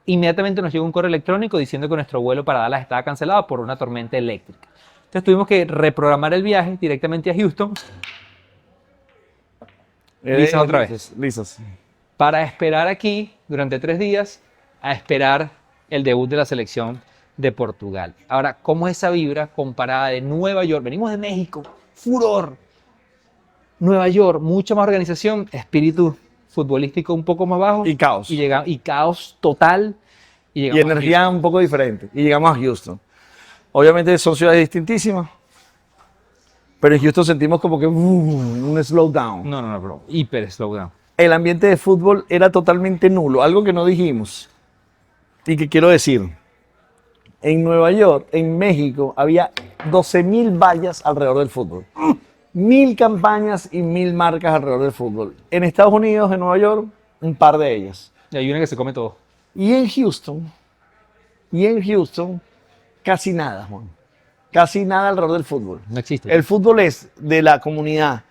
[SPEAKER 2] inmediatamente nos llegó un correo electrónico diciendo que nuestro vuelo para Dallas estaba cancelado por una tormenta eléctrica. Entonces tuvimos que reprogramar el viaje directamente a Houston. Lisas otra vez.
[SPEAKER 1] Lisas.
[SPEAKER 2] Para esperar aquí durante 3 días a esperar el debut de la selección de Portugal. Ahora, ¿cómo es esa vibra comparada de Nueva York? Venimos de México, furor. Nueva York, mucha más organización, espíritu futbolístico un poco más bajo.
[SPEAKER 1] Y caos.
[SPEAKER 2] Y caos total.
[SPEAKER 1] Y energía un poco diferente. Y llegamos a Houston. Obviamente son ciudades distintísimas, pero en Houston sentimos como que un slowdown.
[SPEAKER 2] No, bro. Hiper slowdown.
[SPEAKER 1] El ambiente de fútbol era totalmente nulo, algo que no dijimos y que quiero decir. En Nueva York, en México, había 12.000 vallas alrededor del fútbol. 1.000 campañas y 1.000 marcas alrededor del fútbol. En Estados Unidos, en Nueva York, un par de ellas.
[SPEAKER 2] Y hay una que se come todo.
[SPEAKER 1] Y en Houston, casi nada, Juan. Casi nada alrededor del fútbol.
[SPEAKER 2] No existe.
[SPEAKER 1] El fútbol es de la comunidad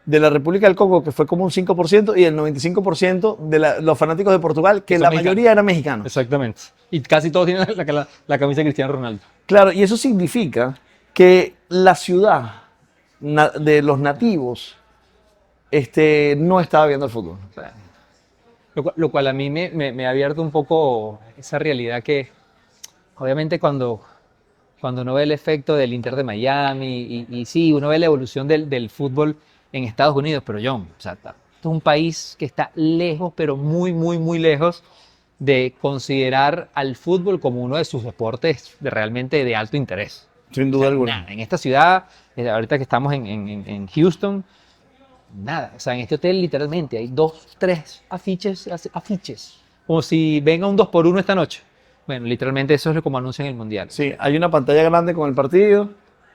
[SPEAKER 1] de la República del Congo, que fue como un 5%, y el 95% de los fanáticos de Portugal, que
[SPEAKER 2] Son
[SPEAKER 1] la
[SPEAKER 2] mexicanos.
[SPEAKER 1] mayoría eran mexicanos.
[SPEAKER 2] Exactamente. Y casi todos tienen la camisa de Cristiano Ronaldo.
[SPEAKER 1] Claro, y eso significa que la ciudad de los nativos no estaba viendo el fútbol.
[SPEAKER 2] O sea, lo cual a mí me ha abierto un poco esa realidad que, obviamente, cuando uno ve el efecto del Inter de Miami y sí, uno ve la evolución del fútbol en Estados Unidos, pero John, o sea, esto es un país que está lejos, pero muy, muy, muy lejos de considerar al fútbol como uno de sus deportes realmente de alto interés.
[SPEAKER 1] Sin duda alguna.
[SPEAKER 2] Nada, en esta ciudad, ahorita que estamos en Houston, nada. O sea, en este hotel literalmente hay 2, 3 afiches. Como si venga un 2x1 esta noche. Bueno, literalmente eso es como anuncian el Mundial.
[SPEAKER 1] Sí, hay una pantalla grande con el partido,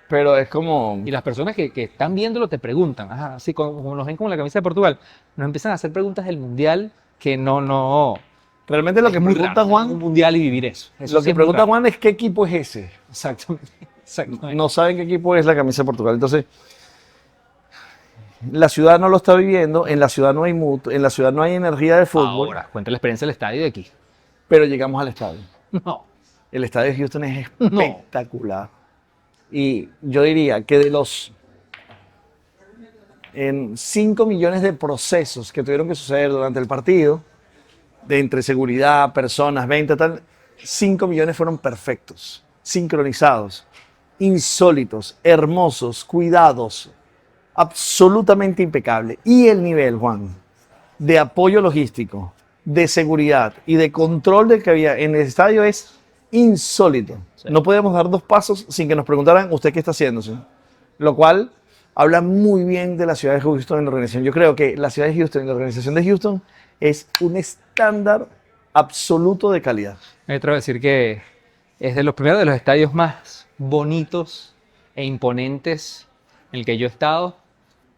[SPEAKER 1] pero es como...
[SPEAKER 2] Y las personas que están viéndolo te preguntan, ajá, así como nos ven con la camisa de Portugal, nos empiezan a hacer preguntas del Mundial que no...
[SPEAKER 1] Realmente lo que
[SPEAKER 2] es muy
[SPEAKER 1] pregunta
[SPEAKER 2] raro, un
[SPEAKER 1] Juan,
[SPEAKER 2] Mundial y vivir eso. Eso
[SPEAKER 1] lo
[SPEAKER 2] sí
[SPEAKER 1] que
[SPEAKER 2] es muy
[SPEAKER 1] pregunta
[SPEAKER 2] raro.
[SPEAKER 1] Juan es qué equipo es ese.
[SPEAKER 2] Exactamente.
[SPEAKER 1] No saben qué equipo es la camisa de Portugal. Entonces, la ciudad no lo está viviendo, en la ciudad no hay mood, en la ciudad no hay energía de fútbol,
[SPEAKER 2] Ahora, cuenta la experiencia del estadio de aquí.
[SPEAKER 1] pero llegamos al estadio.
[SPEAKER 2] No.
[SPEAKER 1] El estadio de Houston es espectacular. Y yo diría que de los 5 millones de procesos que tuvieron que suceder durante el partido, de entre seguridad, personas, venta, tal, 5 millones fueron perfectos, sincronizados, insólitos, hermosos, cuidados, absolutamente impecable. Y el nivel, Juan, de apoyo logístico, de seguridad y de control del que había en el estadio es insólito.
[SPEAKER 2] Sí.
[SPEAKER 1] No podíamos dar 2 pasos sin que nos preguntaran, ¿usted qué está haciéndose? Lo cual habla muy bien de la ciudad de Houston en la organización. Yo creo que la ciudad de Houston y la organización de Houston es un estándar absoluto de calidad.
[SPEAKER 2] Me atrevo a decir que es de los primeros de los estadios más bonitos e imponentes en el que yo he estado.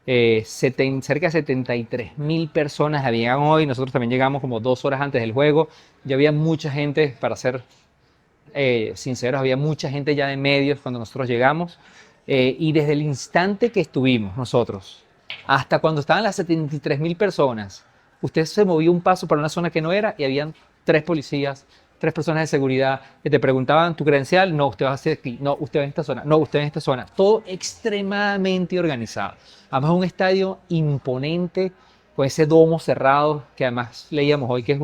[SPEAKER 2] Cerca de 73.000 personas habían hoy. Nosotros también llegamos como 2 horas antes del juego. Ya había mucha gente, para ser sinceros, había mucha gente ya de medios cuando nosotros llegamos. Y desde el instante que estuvimos nosotros hasta cuando estaban las 73.000 personas, usted se movió un paso para una zona que no era y habían 3 policías, 3 personas de seguridad que te preguntaban tu credencial, no, usted va a hacer aquí, no, usted va en esta zona, no, usted va en esta zona. Todo extremadamente organizado. Además, un estadio imponente con ese domo cerrado que además leíamos hoy que es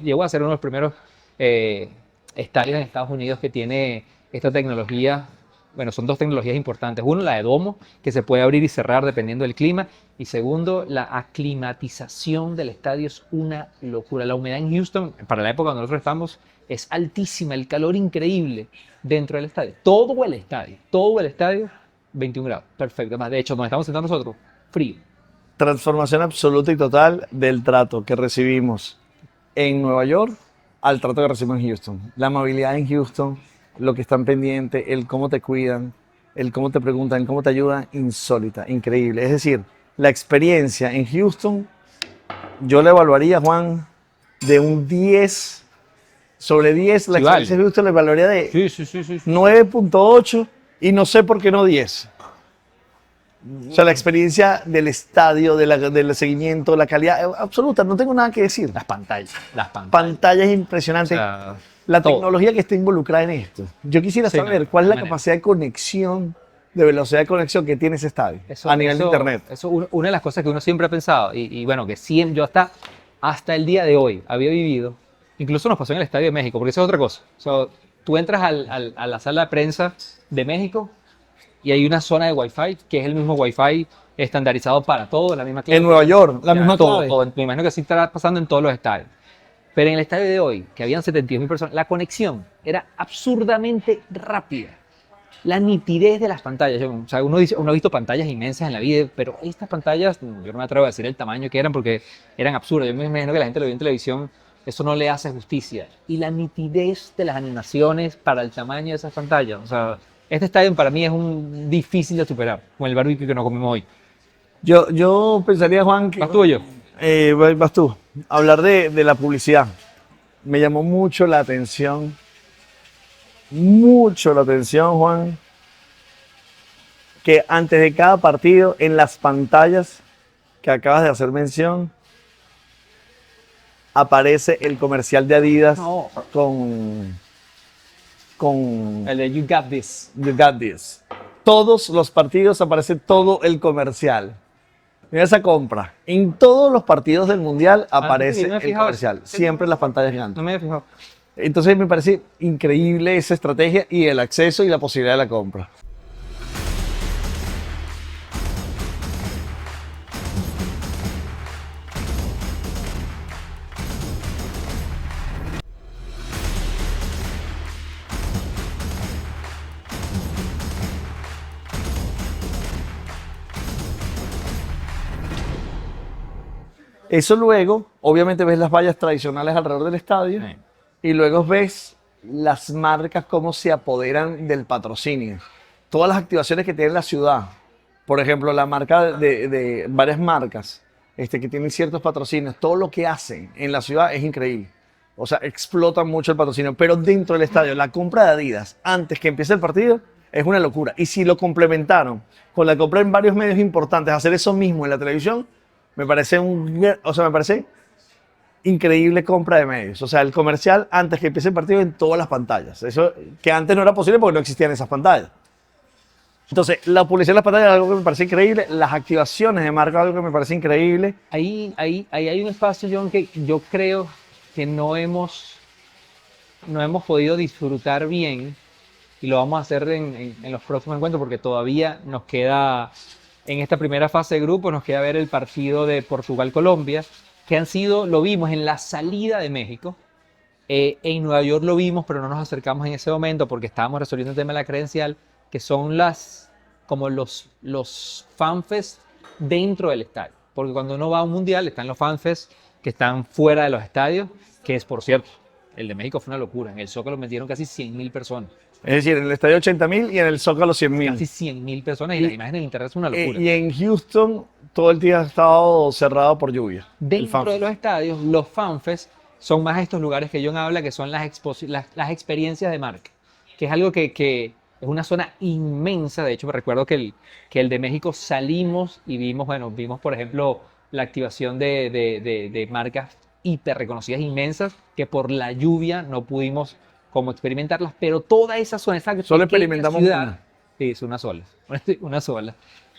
[SPEAKER 2] llegó a ser uno de los primeros estadios en Estados Unidos que tiene esta tecnología. Bueno, son 2 tecnologías importantes. Uno, la de domo, que se puede abrir y cerrar dependiendo del clima. Y segundo, la aclimatización del estadio es una locura. La humedad en Houston, para la época donde nosotros estamos, es altísima. El calor increíble dentro del estadio. Todo el estadio, 21 grados. Perfecto. Además, de hecho, donde estamos sentados nosotros, frío.
[SPEAKER 1] Transformación absoluta y total del trato que recibimos en Nueva York al trato que recibimos en Houston. La amabilidad en Houston, lo que están pendientes, el cómo te cuidan, el cómo te preguntan, el cómo te ayudan, insólita, increíble. Es decir, la experiencia en Houston, yo la evaluaría, Juan, de un 10 sobre 10. La
[SPEAKER 2] Sí,
[SPEAKER 1] experiencia
[SPEAKER 2] vale.
[SPEAKER 1] en Houston la evaluaría de
[SPEAKER 2] Sí.
[SPEAKER 1] 9.8 y no sé por qué no 10. O sea, la experiencia del estadio, del seguimiento, la calidad absoluta, no tengo nada que decir.
[SPEAKER 2] Las pantallas.
[SPEAKER 1] Pantallas
[SPEAKER 2] O
[SPEAKER 1] impresionantes.
[SPEAKER 2] sea,
[SPEAKER 1] La
[SPEAKER 2] todo.
[SPEAKER 1] tecnología que está involucrada en esto. Yo quisiera
[SPEAKER 2] Sí,
[SPEAKER 1] saber
[SPEAKER 2] no,
[SPEAKER 1] cuál es
[SPEAKER 2] de
[SPEAKER 1] la
[SPEAKER 2] manera.
[SPEAKER 1] capacidad de conexión, de velocidad de conexión que tiene ese estadio a nivel de internet.
[SPEAKER 2] Eso una de las cosas que uno siempre ha pensado, y bueno, que siempre, yo hasta el día de hoy había vivido, incluso nos pasó en el Estadio de México, porque eso es otra cosa. O sea, tú entras a la sala de prensa de México y hay una zona de Wi-Fi, que es el mismo Wi-Fi estandarizado para todo, la misma clave.
[SPEAKER 1] En Nueva York, la
[SPEAKER 2] Ya,
[SPEAKER 1] misma
[SPEAKER 2] todo,
[SPEAKER 1] clave.
[SPEAKER 2] todo. Me imagino que así estará pasando en todos los estadios. Pero en el estadio de hoy, que habían 72.000 personas, la conexión era absurdamente rápida. La nitidez de las pantallas. O sea, uno ha visto pantallas inmensas en la vida, pero estas pantallas, yo no me atrevo a decir el tamaño que eran porque eran absurdas. Yo me imagino que la gente lo vio en televisión, eso no le hace justicia. Y la nitidez de las animaciones para el tamaño de esas pantallas. O sea, este estadio para mí es difícil de superar, con el barbecue que nos comimos hoy.
[SPEAKER 1] Yo pensaría, Juan, que...
[SPEAKER 2] ¿Vas tú o yo?
[SPEAKER 1] Vas tú. Hablar de la publicidad. Me llamó mucho la atención, Juan, que antes de cada partido, en las pantallas que acabas de hacer mención, aparece el comercial de Adidas
[SPEAKER 2] No.
[SPEAKER 1] con
[SPEAKER 2] El de You Got This.
[SPEAKER 1] You Got This. Todos los partidos aparece todo el comercial. Mira esa compra. En todos los partidos del Mundial aparece
[SPEAKER 2] sí, me he
[SPEAKER 1] el
[SPEAKER 2] fijado.
[SPEAKER 1] comercial. Siempre en las pantallas gigantes.
[SPEAKER 2] No me había fijado.
[SPEAKER 1] Entonces me parece increíble esa estrategia y el acceso y la posibilidad de la compra. Eso luego, obviamente ves las vallas tradicionales alrededor del estadio
[SPEAKER 2] Sí.
[SPEAKER 1] y luego ves las marcas cómo se apoderan del patrocinio. Todas las activaciones que tiene la ciudad. Por ejemplo, la marca de varias marcas que tienen ciertos patrocinios. Todo lo que hacen en la ciudad es increíble. O sea, explotan mucho el patrocinio. Pero dentro del estadio, la compra de Adidas antes que empiece el partido es una locura. Y si lo complementaron con la compra en varios medios importantes, hacer eso mismo en la televisión, me parece me parece increíble compra de medios. O sea, el comercial antes que empiece el partido en todas las pantallas. Eso que antes no era posible porque no existían esas pantallas. Entonces, la publicidad en las pantallas es algo que me parece increíble. Las activaciones de marca es algo que me parece increíble.
[SPEAKER 2] Ahí hay un espacio, John, que yo creo que no hemos podido disfrutar bien y lo vamos a hacer en los próximos encuentros porque todavía nos queda, en esta primera fase de grupo, nos queda ver el partido de Portugal-Colombia, que lo vimos en la salida de México. En Nueva York lo vimos, pero no nos acercamos en ese momento porque estábamos resolviendo el tema de la credencial, que son como los fanfest dentro del estadio. Porque cuando uno va a un mundial, están los fanfest que están fuera de los estadios, que es, por cierto, el de México fue una locura. En el Zócalo metieron casi 100.000 personas.
[SPEAKER 1] Es decir, en el estadio 80.000 y en el Zócalo 100.000.
[SPEAKER 2] Casi 100.000 personas y las imágenes en internet son una locura.
[SPEAKER 1] Y en Houston todo el día ha estado cerrado por lluvia.
[SPEAKER 2] Dentro de los estadios, los fanfest son más estos lugares que John habla, que son las experiencias de marca. Que es algo que Es una zona inmensa. De hecho, me recuerdo que el de México salimos y vimos, por ejemplo, la activación de marcas hiper reconocidas inmensas que por la lluvia no pudimos como experimentarlas, pero toda esa zona, esa
[SPEAKER 1] Solo
[SPEAKER 2] pequeña
[SPEAKER 1] experimentamos
[SPEAKER 2] ciudad,
[SPEAKER 1] una.
[SPEAKER 2] sí, es una sola, una sola.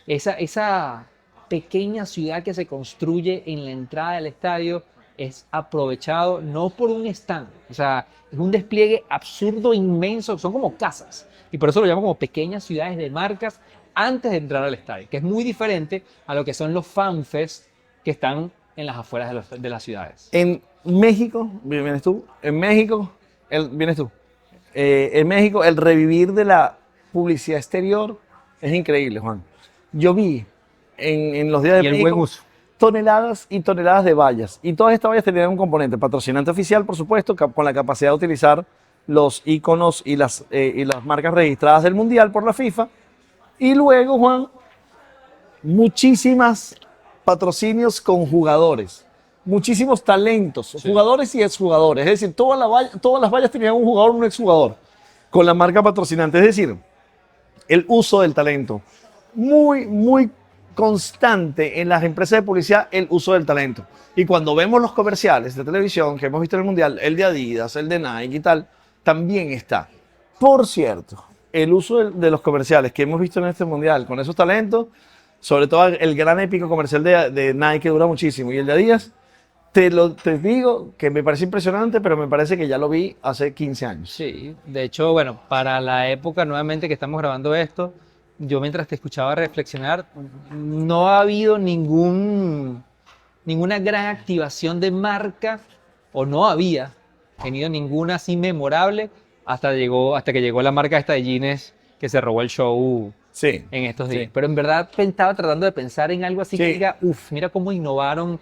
[SPEAKER 2] Esa pequeña ciudad que se construye en la entrada del estadio es aprovechado no por un stand, o sea, es un despliegue absurdo, inmenso, son como casas. Y por eso lo llamo como pequeñas ciudades de marcas antes de entrar al estadio, que es muy diferente a lo que son los fanfest que están en las afueras de las ciudades.
[SPEAKER 1] En México, vienes tú, en México, vienes tú. En México, el revivir de la publicidad exterior es increíble, Juan. Yo vi en los días de
[SPEAKER 2] Y el buen
[SPEAKER 1] México
[SPEAKER 2] uso.
[SPEAKER 1] toneladas y toneladas de vallas. Y todas estas vallas tenían un componente patrocinante oficial, por supuesto, con la capacidad de utilizar los iconos y las marcas registradas del Mundial por la FIFA. Y luego, Juan, muchísimas patrocinios con jugadores, muchísimos talentos,
[SPEAKER 2] Sí.
[SPEAKER 1] jugadores y exjugadores. Es decir, todas las vallas tenían un jugador o un exjugador con la marca patrocinante. Es decir, el uso del talento. Muy, muy constante en las empresas de publicidad el uso del talento. Y cuando vemos los comerciales de televisión que hemos visto en el Mundial, el de Adidas, el de Nike y tal, también está. Por cierto, el uso de los comerciales que hemos visto en este Mundial con esos talentos, sobre todo el gran épico comercial de Nike que dura muchísimo y el de Adidas, te digo que me parece impresionante, pero me parece que ya lo vi hace 15 años.
[SPEAKER 2] Sí, de hecho, bueno, para la época nuevamente que estamos grabando esto, yo mientras te escuchaba reflexionar, no ha habido ninguna gran activación de marca, o no había tenido ninguna así memorable hasta que llegó la marca esta de jeans que se robó el show
[SPEAKER 1] Sí.
[SPEAKER 2] en estos días.
[SPEAKER 1] Sí.
[SPEAKER 2] Pero en verdad estaba tratando de pensar en algo así que
[SPEAKER 1] Sí.
[SPEAKER 2] diga, uff, mira cómo innovaron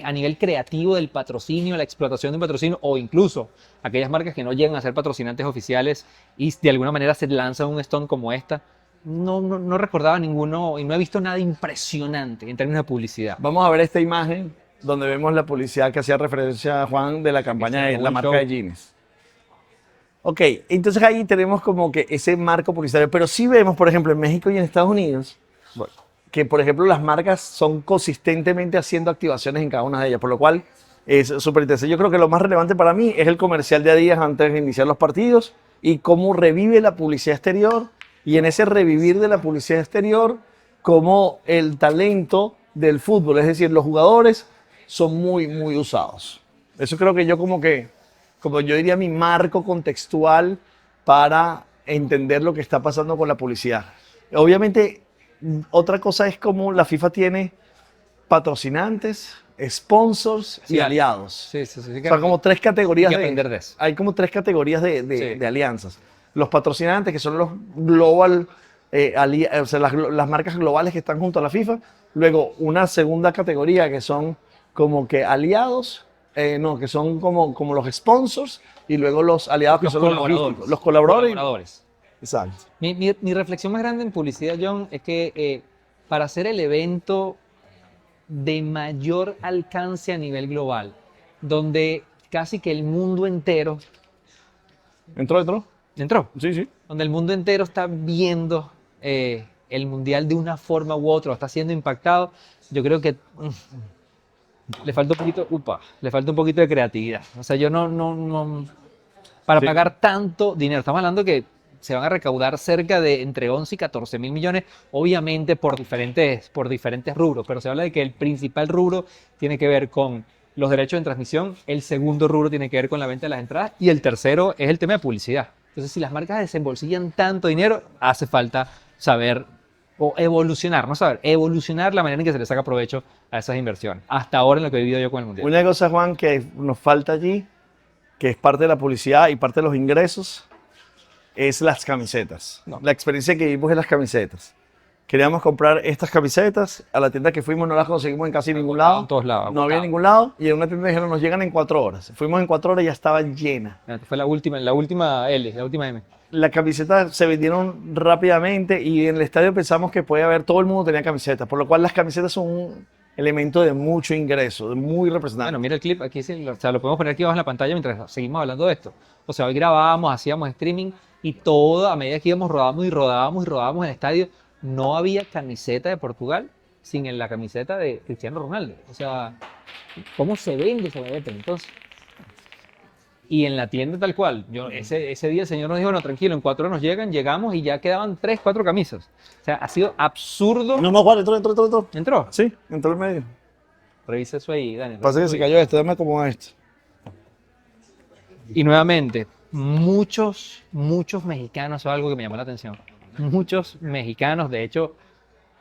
[SPEAKER 2] a nivel creativo del patrocinio, la explotación de un patrocinio, o incluso aquellas marcas que no llegan a ser patrocinantes oficiales y de alguna manera se lanzan un stunt como esta. No recordaba ninguno y no he visto nada impresionante en términos de publicidad.
[SPEAKER 1] Vamos a ver esta imagen donde vemos la publicidad que hacía referencia a Juan de la campaña de la
[SPEAKER 2] Buen
[SPEAKER 1] marca
[SPEAKER 2] show.
[SPEAKER 1] de jeans. Ok, entonces ahí tenemos como que ese marco publicitario, pero sí vemos, por ejemplo, en México y en Estados Unidos, bueno, que por ejemplo las marcas son consistentemente haciendo activaciones en cada una de ellas, por lo cual es súper interesante. Yo creo que lo más relevante para mí es el comercial de Adidas antes de iniciar los partidos y cómo revive la publicidad exterior y en ese revivir de la publicidad exterior, cómo el talento del fútbol, es decir, los jugadores son muy, muy usados. Eso creo que yo como yo diría, mi marco contextual para entender lo que está pasando con la publicidad. Obviamente, otra cosa es cómo la FIFA tiene patrocinantes, sponsors y
[SPEAKER 2] Sí,
[SPEAKER 1] aliados.
[SPEAKER 2] Sí, sí, sí.
[SPEAKER 1] O sea, como tres categorías
[SPEAKER 2] hay que aprender de eso.
[SPEAKER 1] hay como tres categorías
[SPEAKER 2] Sí.
[SPEAKER 1] de alianzas. Los patrocinantes, que son los global, o sea, las marcas globales que están junto a la FIFA. Luego, una segunda categoría que son como que aliados, no, que son como los sponsors. Y luego los aliados que
[SPEAKER 2] Los
[SPEAKER 1] son los
[SPEAKER 2] colaboradores.
[SPEAKER 1] logísticos, los colaboradores.
[SPEAKER 2] Colaboradores.
[SPEAKER 1] Exacto.
[SPEAKER 2] Mi reflexión más grande en publicidad, John, es que para hacer el evento de mayor alcance a nivel global, donde casi que el mundo entero
[SPEAKER 1] ¿Entró?
[SPEAKER 2] entró,
[SPEAKER 1] Sí, sí.
[SPEAKER 2] donde el mundo entero está viendo el mundial de una forma u otra, está siendo impactado, yo creo que le falta un poquito de creatividad. O sea, yo no para
[SPEAKER 1] Sí.
[SPEAKER 2] pagar tanto dinero, estamos hablando que se van a recaudar cerca de entre 11 y 14 mil millones, obviamente por diferentes rubros, pero se habla de que el principal rubro tiene que ver con los derechos de transmisión, el segundo rubro tiene que ver con la venta de las entradas y el tercero es el tema de publicidad. Entonces, si las marcas desembolsillan tanto dinero, hace falta saber o evolucionar, no saber, evolucionar la manera en que se le saca provecho a esas inversiones. Hasta ahora en lo que he vivido yo con el Mundial.
[SPEAKER 1] Una cosa, Juan, que nos falta allí, que es parte de la publicidad y parte de los ingresos, es las camisetas.
[SPEAKER 2] No.
[SPEAKER 1] La experiencia que vivimos en las camisetas. Queríamos comprar estas camisetas, a la tienda que fuimos no las conseguimos en casi ningún lado.
[SPEAKER 2] En todos lados.
[SPEAKER 1] No había en ningún lado y en una tienda dijeron nos llegan en 4 horas. Fuimos en 4 horas y ya estaba llena.
[SPEAKER 2] Fue la última L, la última M.
[SPEAKER 1] Las camisetas se vendieron rápidamente y en el estadio pensamos que podía haber, todo el mundo tenía camisetas, por lo cual las camisetas son elemento de mucho ingreso, de muy representante.
[SPEAKER 2] Bueno, mira el clip, aquí sí, o sea, lo podemos poner aquí abajo en la pantalla mientras seguimos hablando de esto. O sea, hoy grabábamos, hacíamos streaming y todo, a medida que íbamos, rodábamos y rodábamos y rodábamos en el estadio, no había camiseta de Portugal sin la camiseta de Cristiano Ronaldo. O sea, ¿cómo se vende esa camiseta entonces? Y en la tienda tal cual, ese día el señor nos dijo, no, tranquilo, en 4 horas nos llegan, llegamos y ya quedaban 3, 4 camisas. O sea, ha sido absurdo.
[SPEAKER 1] No, Juan, entró.
[SPEAKER 2] ¿Entró?
[SPEAKER 1] Sí, entró el medio.
[SPEAKER 2] Revisa eso ahí, Daniel.
[SPEAKER 1] Pasa que se cayó esto, dame como esto.
[SPEAKER 2] Y nuevamente, muchos mexicanos, eso es algo que me llamó la atención. Muchos mexicanos, de hecho,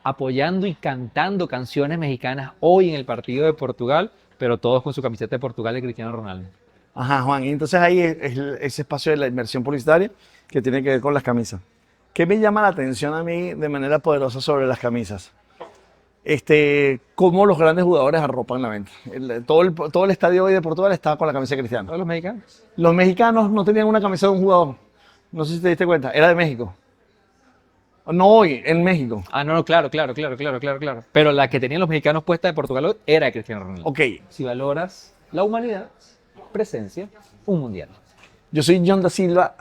[SPEAKER 2] apoyando y cantando canciones mexicanas hoy en el partido de Portugal, pero todos con su camiseta de Portugal de Cristiano Ronaldo.
[SPEAKER 1] Ajá, Juan, y entonces ahí es ese espacio de la inversión publicitaria que tiene que ver con las camisas. ¿Qué me llama la atención a mí de manera poderosa sobre las camisas? Cómo los grandes jugadores arropan la venta. Todo el estadio hoy de Portugal estaba con la camisa de Cristiano.
[SPEAKER 2] ¿Todos los mexicanos?
[SPEAKER 1] Los mexicanos no tenían una camisa de un jugador. No sé si te diste cuenta, era de México. No hoy, en México.
[SPEAKER 2] Ah, no, claro. Pero la que tenían los mexicanos puesta de Portugal hoy era de Cristiano Ronaldo.
[SPEAKER 1] Ok,
[SPEAKER 2] Si valoras la humanidad, presencia, un mundial.
[SPEAKER 1] yo soy John da Silva,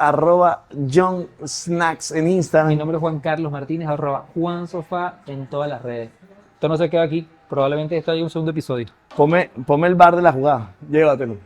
[SPEAKER 1] @John Snacks en
[SPEAKER 2] Mi
[SPEAKER 1] Instagram.
[SPEAKER 2] nombre es Juan Carlos Martínez, @JuanSofá en todas las redes. Esto no se queda aquí, probablemente esto haya un segundo episodio.
[SPEAKER 1] Ponme el bar de la jugada, llévatelo.